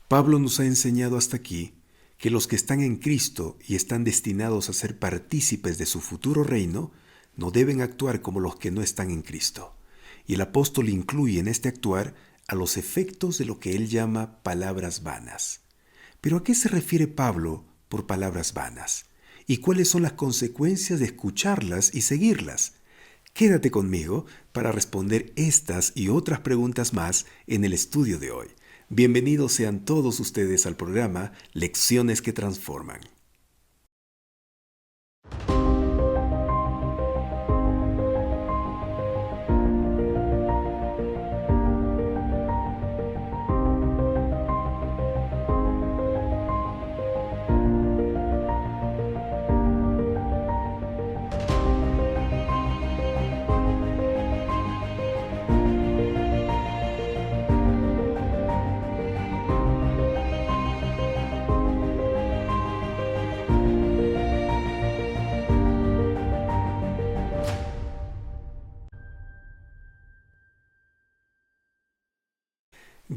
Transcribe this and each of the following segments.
Pablo nos ha enseñado hasta aquí que los que están en Cristo y están destinados a ser partícipes de su futuro reino, no deben actuar como los que no están en Cristo. Y el apóstol incluye en este actuar a los efectos de lo que él llama palabras vanas. ¿Pero a qué se refiere Pablo por palabras vanas? ¿Y cuáles son las consecuencias de escucharlas y seguirlas? Quédate conmigo para responder estas y otras preguntas más en el estudio de hoy. Bienvenidos sean todos ustedes al programa Lecciones que Transforman.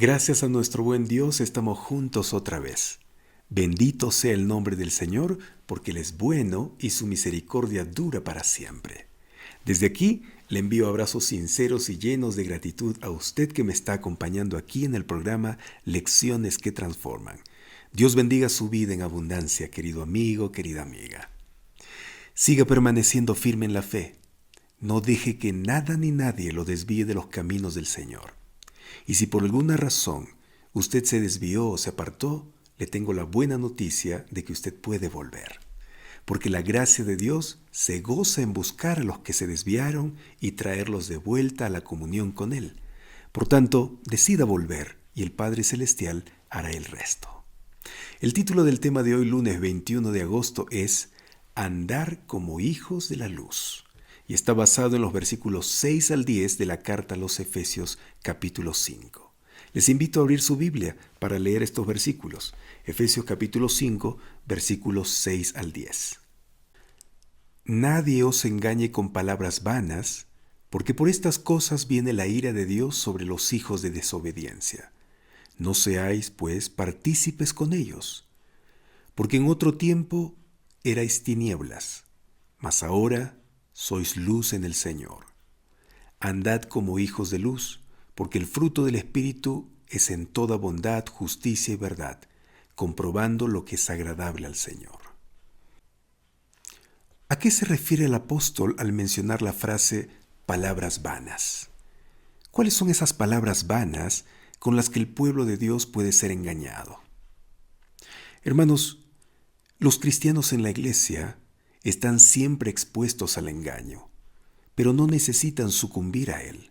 Gracias a nuestro buen Dios estamos juntos otra vez. Bendito sea el nombre del Señor, porque Él es bueno y su misericordia dura para siempre. Desde aquí le envío abrazos sinceros y llenos de gratitud a usted que me está acompañando aquí en el programa Lecciones que Transforman. Dios bendiga su vida en abundancia, querido amigo, querida amiga. Siga permaneciendo firme en la fe. No deje que nada ni nadie lo desvíe de los caminos del Señor. Y si por alguna razón usted se desvió o se apartó, le tengo la buena noticia de que usted puede volver. Porque la gracia de Dios se goza en buscar a los que se desviaron y traerlos de vuelta a la comunión con Él. Por tanto, decida volver y el Padre Celestial hará el resto. El título del tema de hoy, lunes 21 de agosto, es Andar como hijos de la luz. Y está basado en los versículos 6 al 10 de la carta a los Efesios capítulo 5. Les invito a abrir su Biblia para leer estos versículos. Efesios capítulo 5, versículos 6 al 10. Nadie os engañe con palabras vanas, porque por estas cosas viene la ira de Dios sobre los hijos de desobediencia. No seáis, pues, partícipes con ellos, porque en otro tiempo erais tinieblas, mas ahora sois luz en el Señor. Andad como hijos de luz, porque el fruto del Espíritu es en toda bondad, justicia y verdad, comprobando lo que es agradable al Señor. ¿A qué se refiere el apóstol al mencionar la frase palabras vanas? ¿Cuáles son esas palabras vanas con las que el pueblo de Dios puede ser engañado? Hermanos, los cristianos en la iglesia están siempre expuestos al engaño, pero no necesitan sucumbir a él,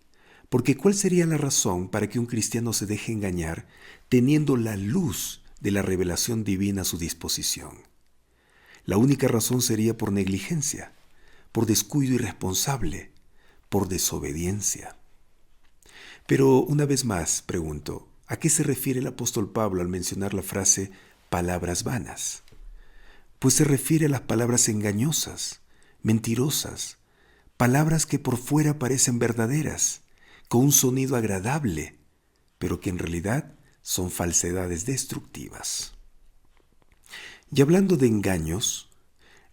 porque ¿cuál sería la razón para que un cristiano se deje engañar teniendo la luz de la revelación divina a su disposición? La única razón sería por negligencia, por descuido irresponsable, por desobediencia. Pero una vez más pregunto, ¿a qué se refiere el apóstol Pablo al mencionar la frase palabras vanas? Pues se refiere a las palabras engañosas, mentirosas, palabras que por fuera parecen verdaderas, con un sonido agradable, pero que en realidad son falsedades destructivas. Y hablando de engaños,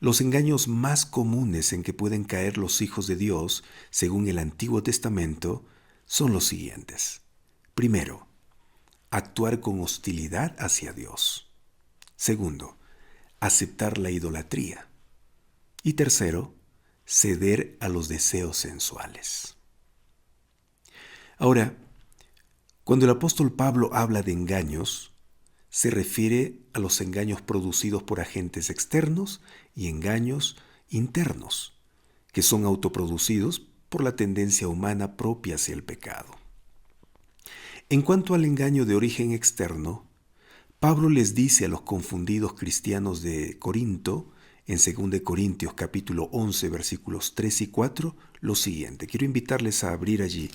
los engaños más comunes en que pueden caer los hijos de Dios, según el Antiguo Testamento, son los siguientes. Primero, actuar con hostilidad hacia Dios. Segundo, aceptar la idolatría. Y tercero, ceder a los deseos sensuales. Ahora, cuando el apóstol Pablo habla de engaños, se refiere a los engaños producidos por agentes externos y engaños internos, que son autoproducidos por la tendencia humana propia hacia el pecado. En cuanto al engaño de origen externo, Pablo les dice a los confundidos cristianos de Corinto, en 2 Corintios capítulo 11, versículos 3 y 4, lo siguiente. Quiero invitarles a abrir allí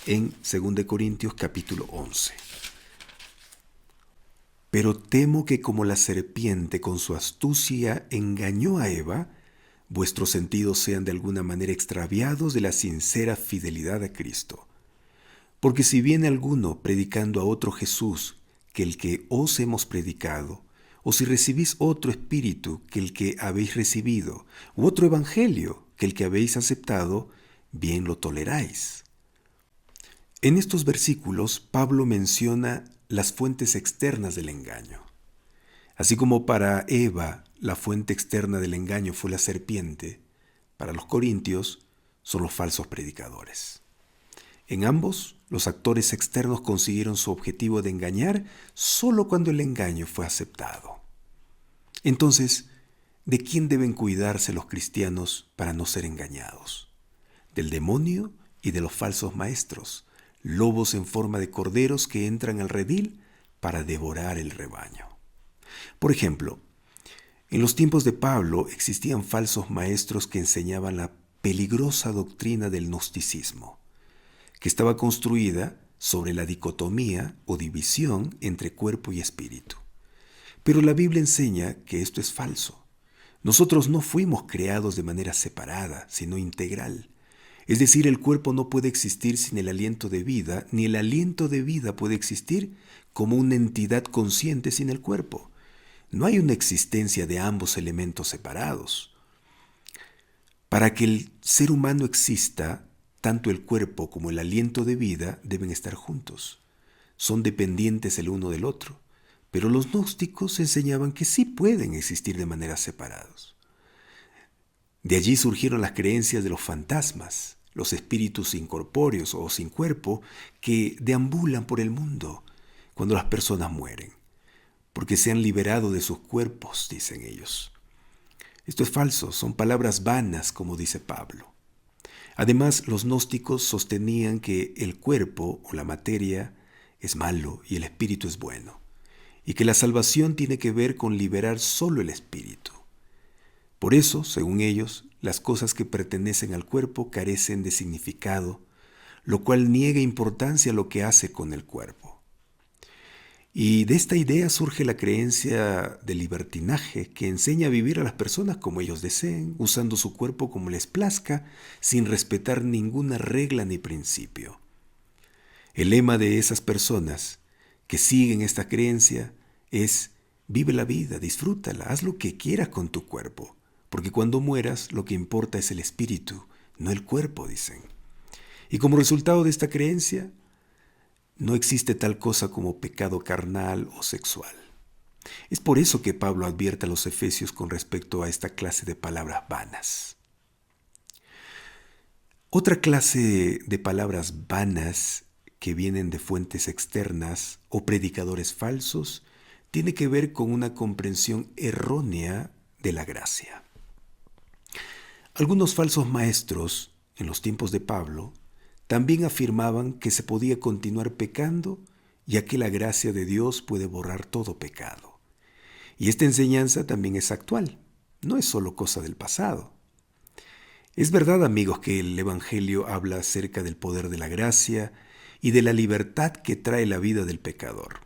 en 2 Corintios capítulo 11. Pero temo que como la serpiente con su astucia engañó a Eva, vuestros sentidos sean de alguna manera extraviados de la sincera fidelidad a Cristo. Porque si viene alguno predicando a otro Jesús que el que os hemos predicado, o si recibís otro espíritu que el que habéis recibido, u otro evangelio que el que habéis aceptado, bien lo toleráis. En estos versículos, Pablo menciona las fuentes externas del engaño. Así como para Eva la fuente externa del engaño fue la serpiente, para los corintios son los falsos predicadores. En ambos, los actores externos consiguieron su objetivo de engañar solo cuando el engaño fue aceptado. Entonces, ¿de quién deben cuidarse los cristianos para no ser engañados? Del demonio y de los falsos maestros, lobos en forma de corderos que entran al redil para devorar el rebaño. Por ejemplo, en los tiempos de Pablo existían falsos maestros que enseñaban la peligrosa doctrina del gnosticismo, que estaba construida sobre la dicotomía o división entre cuerpo y espíritu. Pero la Biblia enseña que esto es falso. Nosotros no fuimos creados de manera separada, sino integral. Es decir, el cuerpo no puede existir sin el aliento de vida, ni el aliento de vida puede existir como una entidad consciente sin el cuerpo. No hay una existencia de ambos elementos separados. Para que el ser humano exista, tanto el cuerpo como el aliento de vida deben estar juntos. Son dependientes el uno del otro. Pero los gnósticos enseñaban que sí pueden existir de manera separados. De allí surgieron las creencias de los fantasmas, los espíritus incorpóreos o sin cuerpo que deambulan por el mundo cuando las personas mueren, porque se han liberado de sus cuerpos, dicen ellos. Esto es falso, son palabras vanas, como dice Pablo. Además, los gnósticos sostenían que el cuerpo o la materia es malo y el espíritu es bueno, y que la salvación tiene que ver con liberar solo el espíritu. Por eso, según ellos, las cosas que pertenecen al cuerpo carecen de significado, lo cual niega importancia a lo que hace con el cuerpo. Y de esta idea surge la creencia del libertinaje, que enseña a vivir a las personas como ellos deseen, usando su cuerpo como les plazca, sin respetar ninguna regla ni principio. El lema de esas personas que siguen esta creencia es: vive la vida, disfrútala, haz lo que quieras con tu cuerpo, porque cuando mueras lo que importa es el espíritu, no el cuerpo, dicen. Y como resultado de esta creencia, no existe tal cosa como pecado carnal o sexual. Es por eso que Pablo advierte a los efesios con respecto a esta clase de palabras vanas. Otra clase de palabras vanas que vienen de fuentes externas o predicadores falsos tiene que ver con una comprensión errónea de la gracia. Algunos falsos maestros, en los tiempos de Pablo, también afirmaban que se podía continuar pecando, ya que la gracia de Dios puede borrar todo pecado. Y esta enseñanza también es actual, no es solo cosa del pasado. Es verdad, amigos, que el Evangelio habla acerca del poder de la gracia y de la libertad que trae la vida del pecador.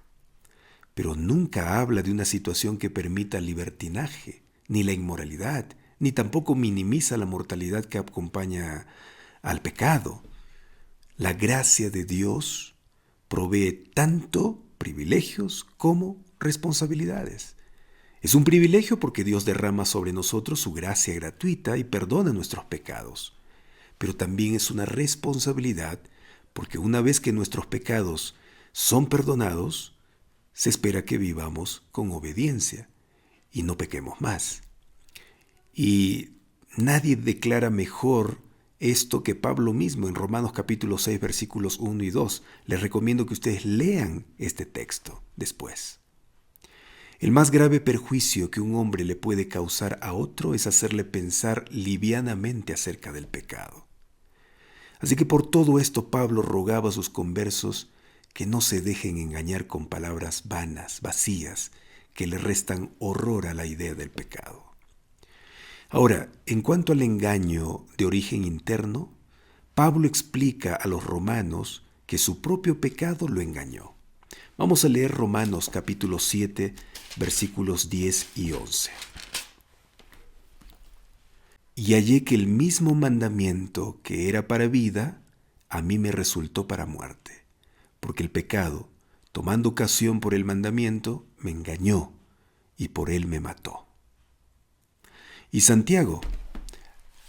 Pero nunca habla de una situación que permita el libertinaje, ni la inmoralidad, ni tampoco minimiza la mortalidad que acompaña al pecado. La gracia de Dios provee tanto privilegios como responsabilidades. Es un privilegio porque Dios derrama sobre nosotros su gracia gratuita y perdona nuestros pecados. Pero también es una responsabilidad porque una vez que nuestros pecados son perdonados, se espera que vivamos con obediencia y no pequemos más. Y nadie declara mejor esto que Pablo mismo en Romanos capítulo 6, versículos 1 y 2. Les recomiendo que ustedes lean este texto después. El más grave perjuicio que un hombre le puede causar a otro es hacerle pensar livianamente acerca del pecado. Así que por todo esto Pablo rogaba a sus conversos que no se dejen engañar con palabras vanas, vacías, que le restan horror a la idea del pecado. Ahora, en cuanto al engaño de origen interno, Pablo explica a los romanos que su propio pecado lo engañó. Vamos a leer Romanos capítulo 7, versículos 10 y 11. Y hallé que el mismo mandamiento que era para vida, a mí me resultó para muerte, porque el pecado, tomando ocasión por el mandamiento, me engañó y por él me mató. Y Santiago,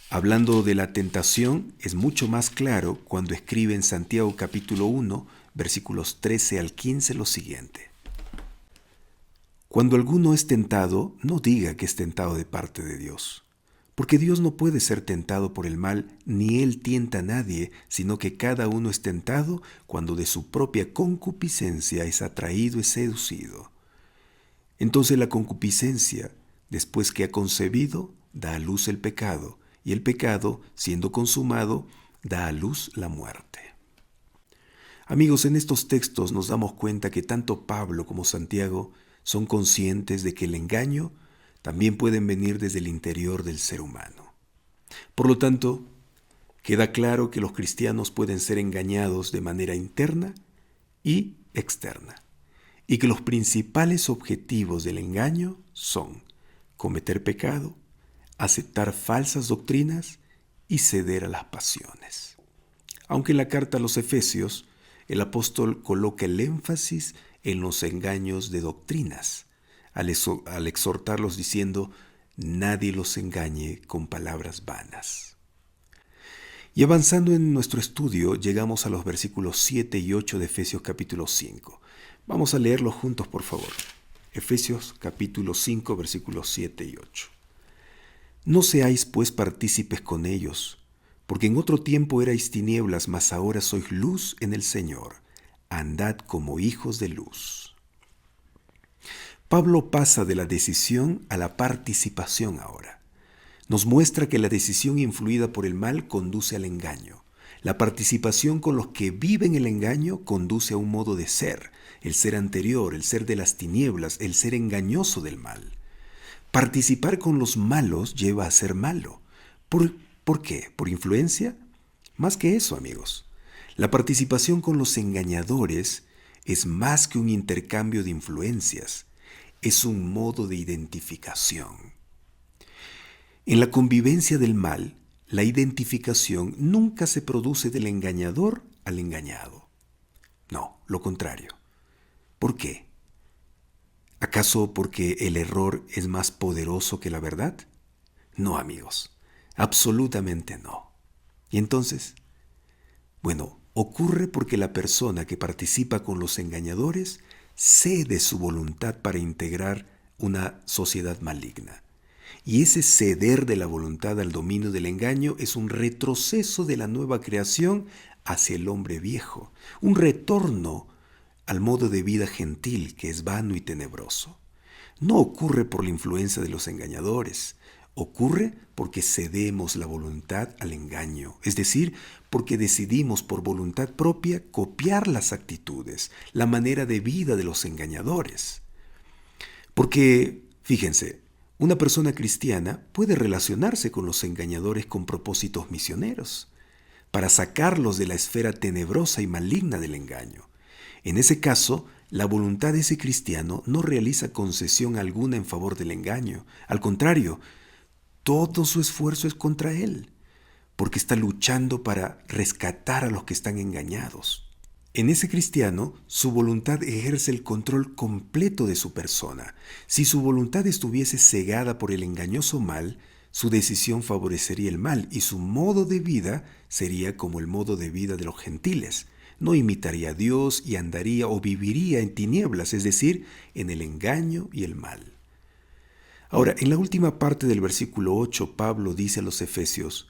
hablando de la tentación, es mucho más claro cuando escribe en Santiago capítulo 1, versículos 13 al 15 lo siguiente. Cuando alguno es tentado, no diga que es tentado de parte de Dios, porque Dios no puede ser tentado por el mal, ni Él tienta a nadie, sino que cada uno es tentado cuando de su propia concupiscencia es atraído y seducido. Entonces la concupiscencia, después que ha concebido, da a luz el pecado, y el pecado, siendo consumado, da a luz la muerte. Amigos, en estos textos nos damos cuenta que tanto Pablo como Santiago son conscientes de que el engaño también puede venir desde el interior del ser humano. Por lo tanto, queda claro que los cristianos pueden ser engañados de manera interna y externa, y que los principales objetivos del engaño son cometer pecado, aceptar falsas doctrinas y ceder a las pasiones. Aunque en la carta a los Efesios, el apóstol coloca el énfasis en los engaños de doctrinas, al exhortarlos diciendo, nadie los engañe con palabras vanas. Y avanzando en nuestro estudio, llegamos a los versículos 7 y 8 de Efesios capítulo 5. Vamos a leerlos juntos, por favor. Efesios capítulo 5, versículos 7 y 8. No seáis pues partícipes con ellos, porque en otro tiempo erais tinieblas, mas ahora sois luz en el Señor. Andad como hijos de luz. Pablo pasa de la decisión a la participación ahora. Nos muestra que la decisión influida por el mal conduce al engaño. La participación con los que viven el engaño conduce a un modo de ser, el ser anterior, el ser de las tinieblas, el ser engañoso del mal. Participar con los malos lleva a ser malo. ¿Por qué? ¿Por influencia? Más que eso, amigos. La participación con los engañadores es más que un intercambio de influencias, es un modo de identificación. En la convivencia del mal, la identificación nunca se produce del engañador al engañado. No, lo contrario. ¿Por qué? ¿Acaso porque el error es más poderoso que la verdad? No, amigos, absolutamente no. ¿Y entonces? Bueno, ocurre porque la persona que participa con los engañadores cede su voluntad para integrar una sociedad maligna. Y ese ceder de la voluntad al dominio del engaño es un retroceso de la nueva creación hacia el hombre viejo, un retorno al modo de vida gentil que es vano y tenebroso. No ocurre por la influencia de los engañadores, ocurre porque cedemos la voluntad al engaño, es decir, porque decidimos por voluntad propia copiar las actitudes, la manera de vida de los engañadores. Porque, fíjense, una persona cristiana puede relacionarse con los engañadores con propósitos misioneros, para sacarlos de la esfera tenebrosa y maligna del engaño. En ese caso, la voluntad de ese cristiano no realiza concesión alguna en favor del engaño. Al contrario, todo su esfuerzo es contra él, porque está luchando para rescatar a los que están engañados. En ese cristiano, su voluntad ejerce el control completo de su persona. Si su voluntad estuviese cegada por el engañoso mal, su decisión favorecería el mal y su modo de vida sería como el modo de vida de los gentiles. No imitaría a Dios y andaría o viviría en tinieblas, es decir, en el engaño y el mal. Ahora, en la última parte del versículo 8, Pablo dice a los Efesios,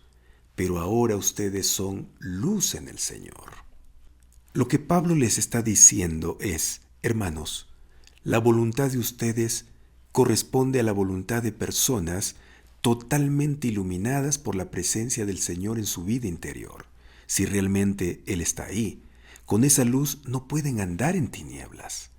pero ahora ustedes son luz en el Señor. Lo que Pablo les está diciendo es, hermanos, la voluntad de ustedes corresponde a la voluntad de personas totalmente iluminadas por la presencia del Señor en su vida interior. Si realmente Él está ahí, con esa luz no pueden andar en tinieblas.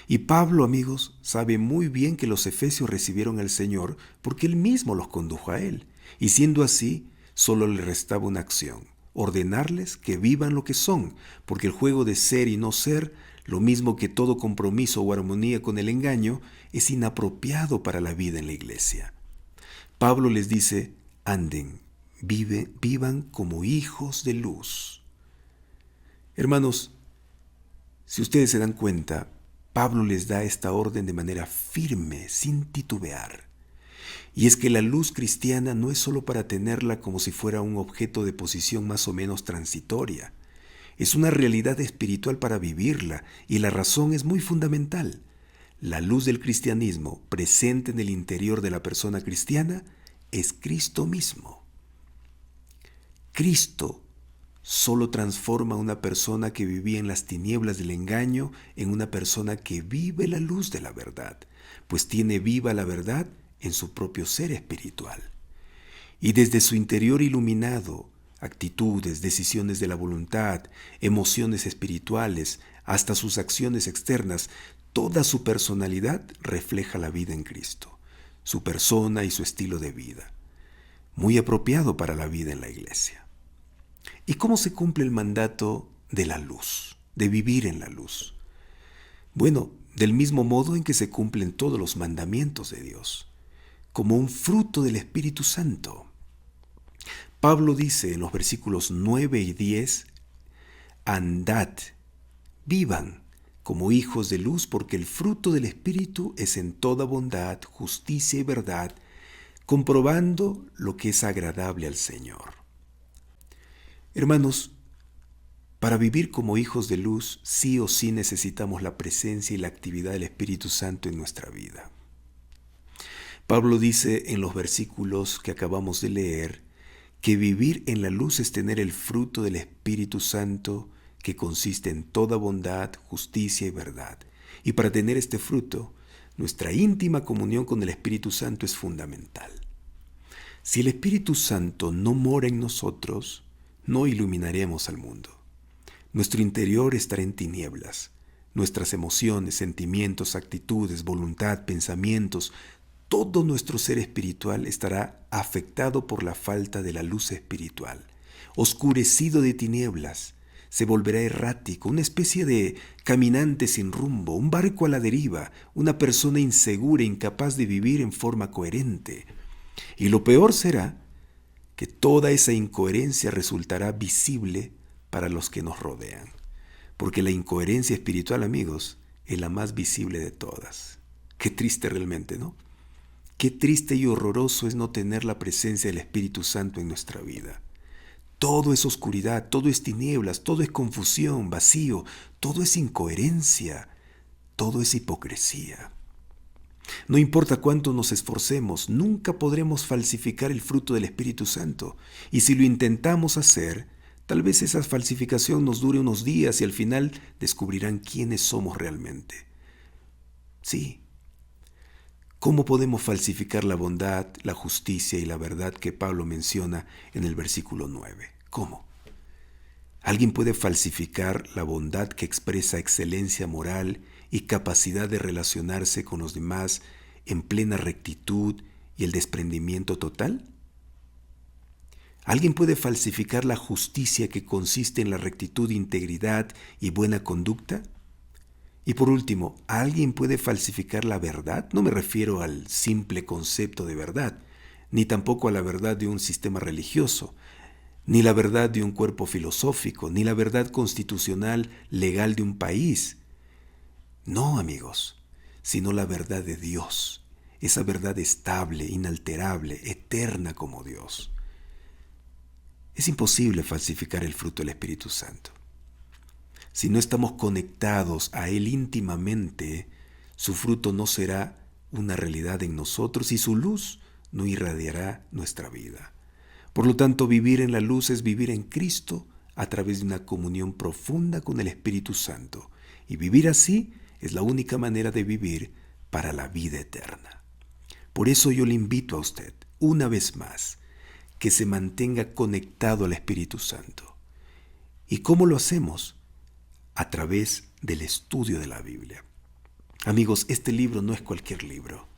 Y Pablo, amigos, sabe muy bien que los efesios recibieron al Señor porque Él mismo los condujo a Él. Y siendo así, solo le restaba una acción: ordenarles que vivan lo que son, porque el juego de ser y no ser, lo mismo que todo compromiso o armonía con el engaño, es inapropiado para la vida en la iglesia. Pablo les dice, anden, vivan como hijos de luz. Hermanos, Si ustedes se dan cuenta, Pablo les da esta orden de manera firme, sin titubear. Y es que la luz cristiana no es solo para tenerla como si fuera un objeto de posición más o menos transitoria. Es una realidad espiritual para vivirla, y la razón es muy fundamental. La luz del cristianismo, presente en el interior de la persona cristiana, es Cristo mismo. Cristo solo transforma a una persona que vivía en las tinieblas del engaño en una persona que vive la luz de la verdad, pues tiene viva la verdad en su propio ser espiritual. Y desde su interior iluminado, actitudes, decisiones de la voluntad, emociones espirituales, hasta sus acciones externas, toda su personalidad refleja la vida en Cristo, su persona y su estilo de vida, muy apropiado para la vida en la iglesia. ¿Y cómo se cumple el mandato de la luz, de vivir en la luz? Bueno, del mismo modo en que se cumplen todos los mandamientos de Dios, como un fruto del Espíritu Santo. Pablo dice en los versículos 9 y 10, andad, vivan como hijos de luz, porque el fruto del Espíritu es en toda bondad, justicia y verdad, comprobando lo que es agradable al Señor. Hermanos, para vivir como hijos de luz, sí o sí necesitamos la presencia y la actividad del Espíritu Santo en nuestra vida. Pablo dice en los versículos que acabamos de leer que vivir en la luz es tener el fruto del Espíritu Santo, que consiste en toda bondad, justicia y verdad. Y para tener este fruto, nuestra íntima comunión con el Espíritu Santo es fundamental. Si el Espíritu Santo no mora en nosotros, no iluminaremos al mundo. Nuestro interior estará en tinieblas. Nuestras emociones, sentimientos, actitudes, voluntad, pensamientos, todo nuestro ser espiritual estará afectado por la falta de la luz espiritual. Oscurecido de tinieblas, se volverá errático, una especie de caminante sin rumbo, un barco a la deriva, una persona insegura, incapaz de vivir en forma coherente. Y lo peor será que toda esa incoherencia resultará visible para los que nos rodean. Porque la incoherencia espiritual, amigos, es la más visible de todas. Qué triste realmente, ¿no? Qué triste y horroroso es no tener la presencia del Espíritu Santo en nuestra vida. Todo es oscuridad, todo es tinieblas, todo es confusión, vacío, todo es incoherencia, todo es hipocresía. No importa cuánto nos esforcemos, nunca podremos falsificar el fruto del Espíritu Santo. Y si lo intentamos hacer, tal vez esa falsificación nos dure unos días y al final descubrirán quiénes somos realmente. Sí. ¿Cómo podemos falsificar la bondad, la justicia y la verdad que Pablo menciona en el versículo 9? ¿Cómo? ¿Alguien puede falsificar la bondad que expresa excelencia moral y capacidad de relacionarse con los demás en plena rectitud y el desprendimiento total? ¿Alguien puede falsificar la justicia que consiste en la rectitud, integridad y buena conducta? Y por último, ¿alguien puede falsificar la verdad? No me refiero al simple concepto de verdad, ni tampoco a la verdad de un sistema religioso, ni la verdad de un cuerpo filosófico, ni la verdad constitucional legal de un país. No, amigos, sino la verdad de Dios, esa verdad estable, inalterable, eterna como Dios. Es imposible falsificar el fruto del Espíritu Santo. Si no estamos conectados a Él íntimamente, su fruto no será una realidad en nosotros y su luz no irradiará nuestra vida. Por lo tanto, vivir en la luz es vivir en Cristo a través de una comunión profunda con el Espíritu Santo. Y vivir así es la única manera de vivir para la vida eterna. Por eso yo le invito a usted, una vez más, que se mantenga conectado al Espíritu Santo. ¿Y cómo lo hacemos? A través del estudio de la Biblia. Amigos, este libro no es cualquier libro.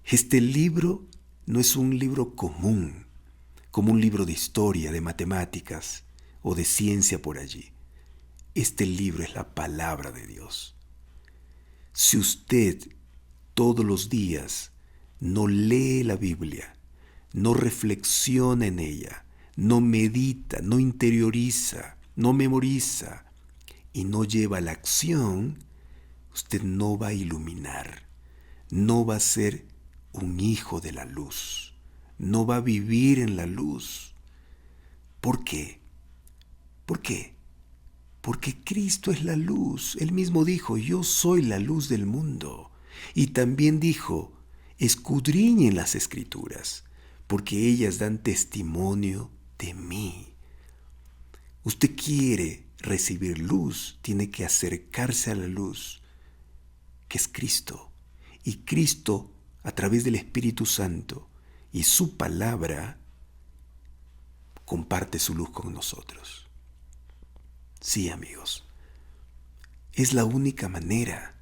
Este libro no es un libro común, como un libro de historia, de matemáticas o de ciencia por allí. Este libro es la palabra de Dios. Si usted todos los días no lee la Biblia, no reflexiona en ella, no medita, no interioriza, no memoriza, y no lleva a la acción, usted no va a iluminar, no va a ser un hijo de la luz, no va a vivir en la luz. ¿Por qué? ¿Por qué? Porque Cristo es la luz. Él mismo dijo, yo soy la luz del mundo. Y también dijo, escudriñen las Escrituras, porque ellas dan testimonio de mí. Usted quiere recibir luz, tiene que acercarse a la luz, que es Cristo. Y Cristo, a través del Espíritu Santo y su palabra, comparte su luz con nosotros. Sí, amigos, es la única manera.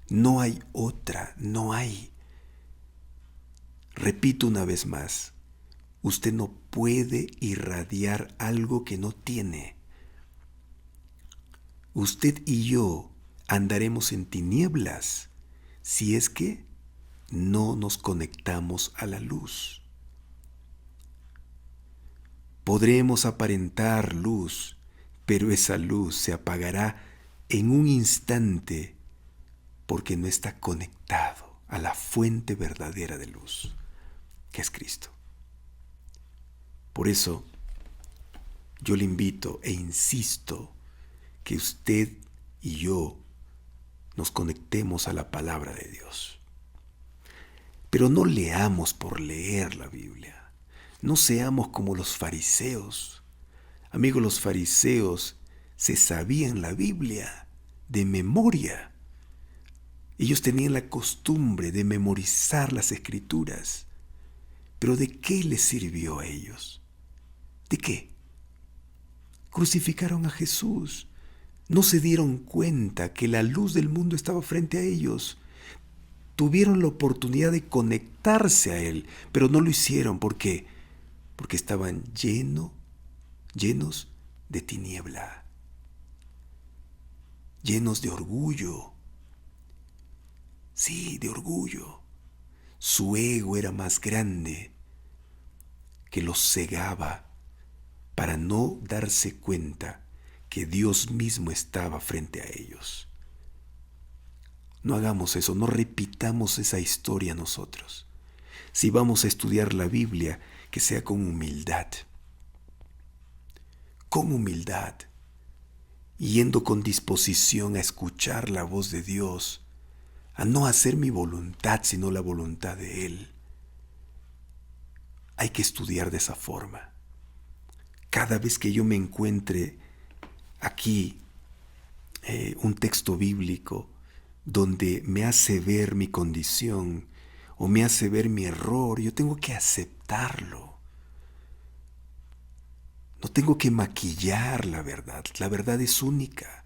No hay otra, no hay. Repito una vez más, usted no puede irradiar algo que no tiene. Usted y yo andaremos en tinieblas si es que no nos conectamos a la luz. Podremos aparentar luz, pero esa luz se apagará en un instante porque no está conectado a la fuente verdadera de luz, que es Cristo. Por eso, yo le invito e insisto que usted y yo nos conectemos a la palabra de Dios. Pero no leamos por leer la Biblia. No seamos como los fariseos. Amigos, los fariseos se sabían la Biblia de memoria. Ellos tenían la costumbre de memorizar las Escrituras. Pero ¿de qué les sirvió a ellos? ¿De qué? Crucificaron a Jesús. No se dieron cuenta que la luz del mundo estaba frente a ellos. Tuvieron la oportunidad de conectarse a Él, pero no lo hicieron. ¿Por qué? Porque estaban llenos de tiniebla, llenos de orgullo. Sí, de orgullo. Su ego era más grande que los cegaba para no darse cuenta que Dios mismo estaba frente a ellos. No hagamos eso, no repitamos esa historia nosotros. Si vamos a estudiar la Biblia, que sea con humildad, yendo con disposición a escuchar la voz de Dios, a no hacer mi voluntad, sino la voluntad de Él. Hay que estudiar de esa forma. Cada vez que yo me encuentre aquí un texto bíblico donde me hace ver mi condición o me hace ver mi error, yo tengo que aceptarlo. No tengo que maquillar la verdad. La verdad es única.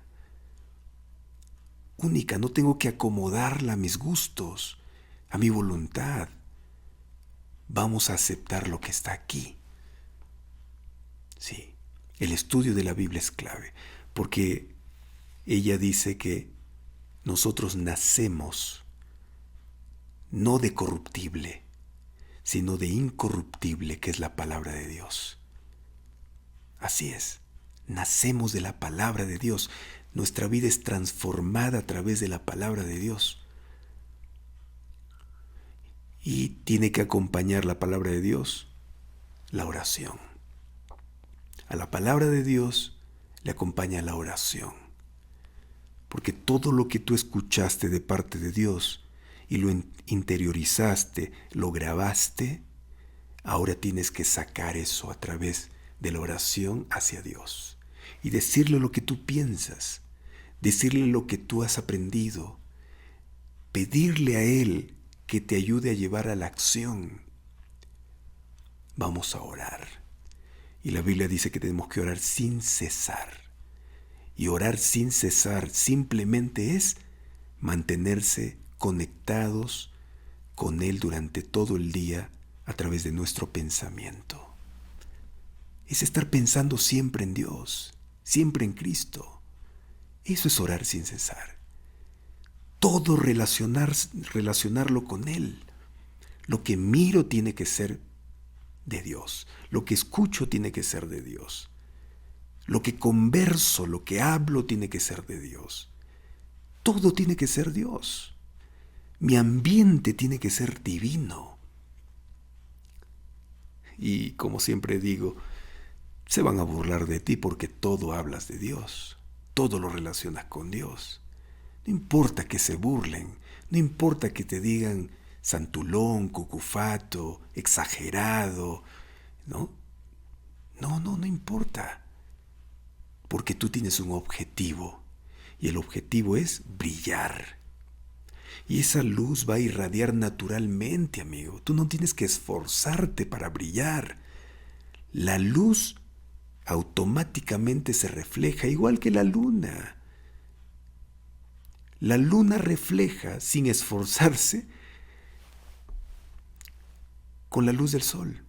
Única, no tengo que acomodarla a mis gustos, a mi voluntad. Vamos a aceptar lo que está aquí. Sí, el estudio de la Biblia es clave, porque ella dice que nosotros nacemos no de corruptible, sino de incorruptible, que es la palabra de Dios. Así es, nacemos de la palabra de Dios. Nuestra vida es transformada a través de la palabra de Dios. Y tiene que acompañar la palabra de Dios la oración. A la palabra de Dios le acompaña la oración. Porque todo lo que tú escuchaste de parte de Dios y lo interiorizaste, lo grabaste, ahora tienes que sacar eso a través de la oración hacia Dios. Y decirle lo que tú piensas, decirle lo que tú has aprendido, pedirle a Él que te ayude a llevar a la acción. Vamos a orar. Y la Biblia dice que tenemos que orar sin cesar. Y orar sin cesar simplemente es mantenerse conectados con Él durante todo el día a través de nuestro pensamiento. Es estar pensando siempre en Dios, siempre en Cristo. Eso es orar sin cesar. Todo relacionarlo con Él. Lo que miro tiene que ser de Dios. Lo que escucho tiene que ser de Dios. Lo que converso, lo que hablo tiene que ser de Dios. Todo tiene que ser Dios. Mi ambiente tiene que ser divino. Y como siempre digo, se van a burlar de ti porque todo hablas de Dios. Todo lo relacionas con Dios. No importa que se burlen, no importa que te digan santulón, cucufato, exagerado, ¿no? No importa. Porque tú tienes un objetivo. Y el objetivo es brillar. Y esa luz va a irradiar naturalmente, amigo. Tú no tienes que esforzarte para brillar. La luz automáticamente se refleja, igual que la luna. La luna refleja, sin esforzarse, con la luz del sol.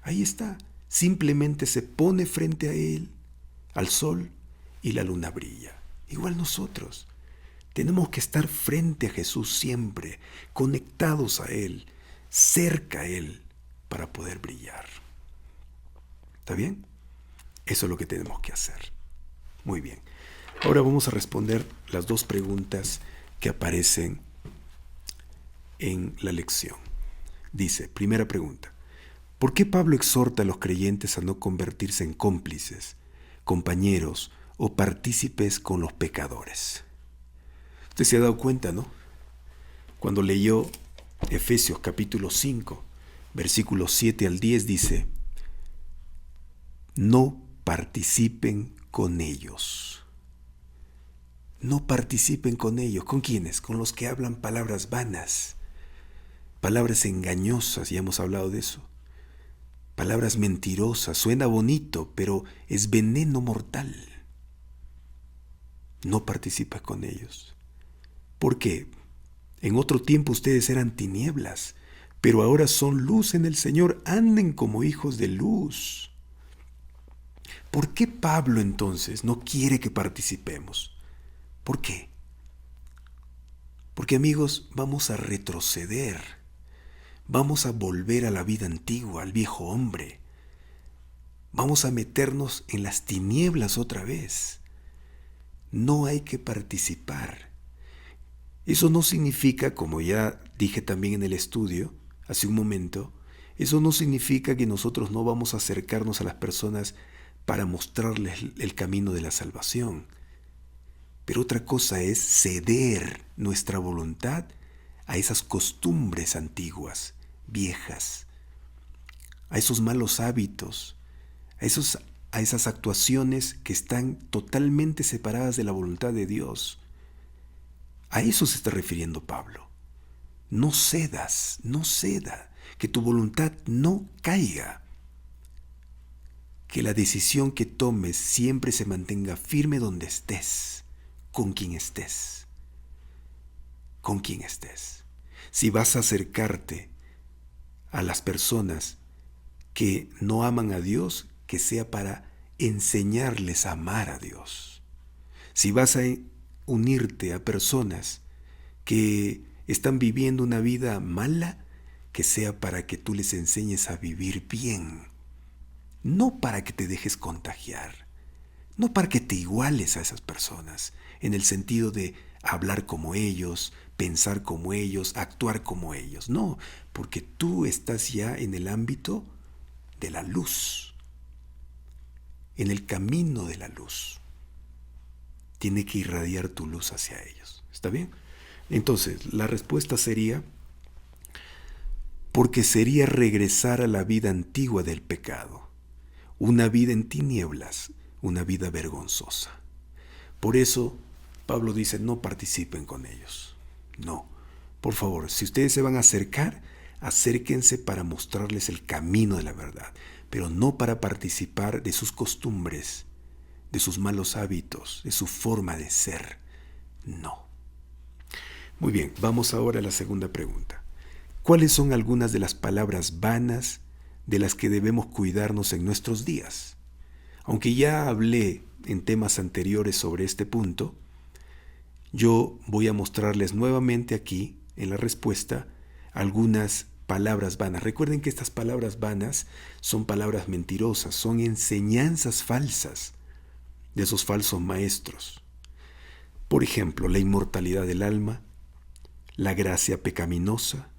Ahí está. Simplemente se pone frente a él, al sol, y la luna brilla. Igual nosotros. Tenemos que estar frente a Jesús siempre, conectados a Él, cerca a Él, para poder brillar. ¿Está bien? Eso es lo que tenemos que hacer. Muy bien. Ahora vamos a responder las dos preguntas que aparecen en la lección. Dice, primera pregunta, ¿por qué Pablo exhorta a los creyentes a no convertirse en cómplices, compañeros o partícipes con los pecadores? Usted se ha dado cuenta, ¿no? Cuando leyó Efesios capítulo 5, versículos 7 al 10 dice, no participen con ellos. No participen con ellos. ¿Con quiénes? Con los que hablan palabras vanas, palabras engañosas, ya hemos hablado de eso. Palabras mentirosas, suena bonito, pero es veneno mortal. No participa con ellos. ¿Por qué? En otro tiempo ustedes eran tinieblas, pero ahora son luz en el Señor. Anden como hijos de luz. ¿Por qué Pablo entonces no quiere que participemos? ¿Por qué? Porque amigos, vamos a retroceder. Vamos a volver a la vida antigua, al viejo hombre. Vamos a meternos en las tinieblas otra vez. No hay que participar. Eso no significa, como ya dije también en el estudio, hace un momento, eso no significa que nosotros no vamos a acercarnos a las personas para mostrarles el camino de la salvación. Pero otra cosa es ceder nuestra voluntad a esas costumbres antiguas, viejas, a esos malos hábitos, a esas actuaciones que están totalmente separadas de la voluntad de Dios. A eso se está refiriendo Pablo. No cedas, no ceda, que tu voluntad no caiga. Que la decisión que tomes siempre se mantenga firme donde estés, con quien estés. Con quien estés. Si vas a acercarte a las personas que no aman a Dios, que sea para enseñarles a amar a Dios. Si vas a unirte a personas que están viviendo una vida mala, que sea para que tú les enseñes a vivir bien, no para que te dejes contagiar, no para que te iguales a esas personas, en el sentido de hablar como ellos, pensar como ellos, actuar como ellos, no, porque tú estás ya en el ámbito de la luz, en el camino de la luz. Tiene que irradiar tu luz hacia ellos. ¿Está bien? Entonces, la respuesta sería, porque sería regresar a la vida antigua del pecado, una vida en tinieblas, una vida vergonzosa. Por eso, Pablo dice, no participen con ellos. No, por favor, si ustedes se van a acercar, acérquense para mostrarles el camino de la verdad, pero no para participar de sus costumbres, de sus malos hábitos, de su forma de ser. No. Muy bien, vamos ahora a la segunda pregunta. ¿Cuáles son algunas de las palabras vanas de las que debemos cuidarnos en nuestros días? Aunque ya hablé en temas anteriores sobre este punto, yo voy a mostrarles nuevamente aquí, en la respuesta, algunas palabras vanas. Recuerden que estas palabras vanas son palabras mentirosas, son enseñanzas falsas de esos falsos maestros. Por ejemplo, la inmortalidad del alma, la gracia pecaminosa,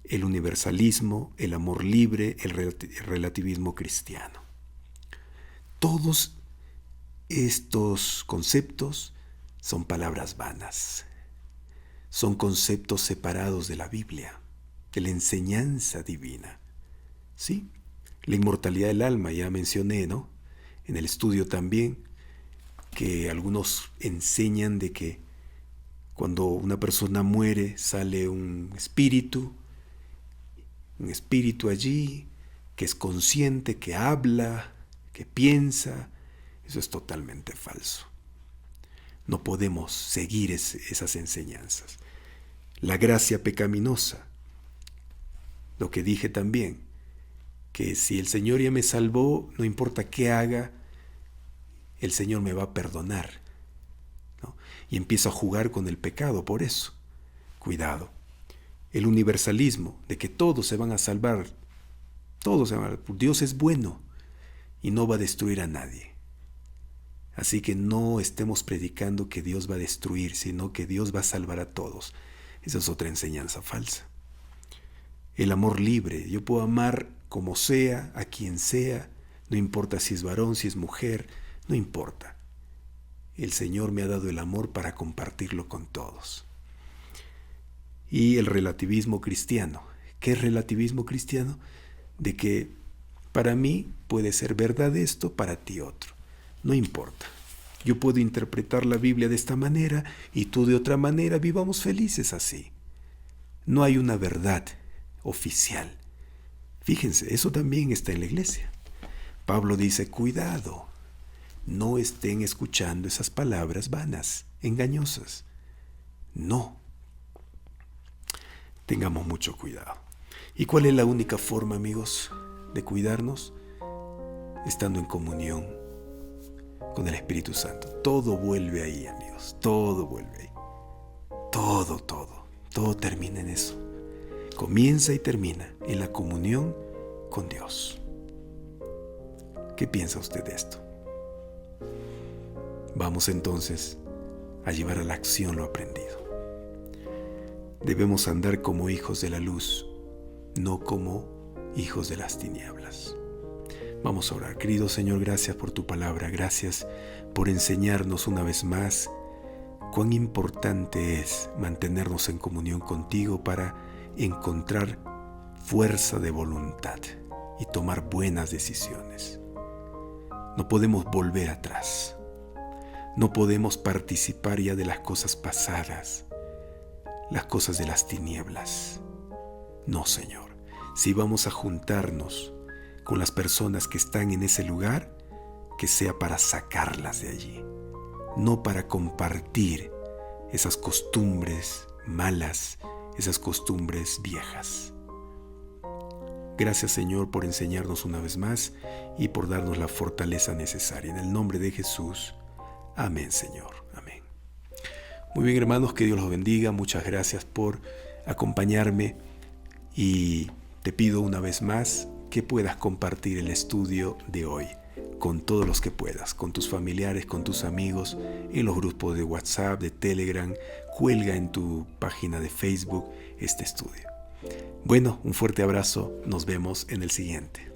el universalismo, el amor libre, el relativismo cristiano. Todos estos conceptos son palabras vanas. Son conceptos separados de la Biblia, de la enseñanza divina. ¿Sí? La inmortalidad del alma, ya mencioné, ¿no? En el estudio también, que algunos enseñan de que cuando una persona muere sale un espíritu allí, que es consciente, que habla, que piensa. Eso es totalmente falso. No podemos seguir esas enseñanzas. La gracia pecaminosa. Lo que dije también, que si el Señor ya me salvó, no importa qué haga, el Señor me va a perdonar, ¿no? Y empiezo a jugar con el pecado por eso. Cuidado. El universalismo, de que todos se van a salvar. Todos se van a salvar. Dios es bueno y no va a destruir a nadie. Así que no estemos predicando que Dios va a destruir, sino que Dios va a salvar a todos. Esa es otra enseñanza falsa. El amor libre. Yo puedo amar como sea, a quien sea, no importa si es varón, si es mujer, no importa. El Señor me ha dado el amor para compartirlo con todos. Y el relativismo cristiano. ¿Qué es relativismo cristiano? De que para mí puede ser verdad esto, para ti otro. No importa. Yo puedo interpretar la Biblia de esta manera y tú de otra manera. Vivamos felices así. No hay una verdad oficial. Fíjense, eso también está en la iglesia. Pablo dice, cuidado, no estén escuchando esas palabras vanas, engañosas. No. Tengamos mucho cuidado. ¿Y cuál es la única forma, amigos, de cuidarnos? Estando en comunión con el Espíritu Santo. Todo vuelve ahí, amigos. Todo vuelve ahí. Todo termina en eso. Comienza y termina en la comunión con Dios. ¿Qué piensa usted de esto? Vamos entonces a llevar a la acción lo aprendido. Debemos andar como hijos de la luz, no como hijos de las tinieblas. Vamos a orar. Querido Señor, gracias por tu palabra, gracias por enseñarnos una vez más cuán importante es mantenernos en comunión contigo para encontrar fuerza de voluntad y tomar buenas decisiones. No podemos volver atrás. No podemos participar ya de las cosas pasadas, las cosas de las tinieblas. No, Señor. Si vamos a juntarnos con las personas que están en ese lugar, que sea para sacarlas de allí, no para compartir esas costumbres malas, esas costumbres viejas. Gracias, Señor, por enseñarnos una vez más y por darnos la fortaleza necesaria. En el nombre de Jesús. Amén, Señor. Amén. Muy bien, hermanos, que Dios los bendiga. Muchas gracias por acompañarme y te pido una vez más que puedas compartir el estudio de hoy con todos los que puedas, con tus familiares, con tus amigos, en los grupos de WhatsApp, de Telegram. Cuelga en tu página de Facebook este estudio. Bueno, un fuerte abrazo. Nos vemos en el siguiente.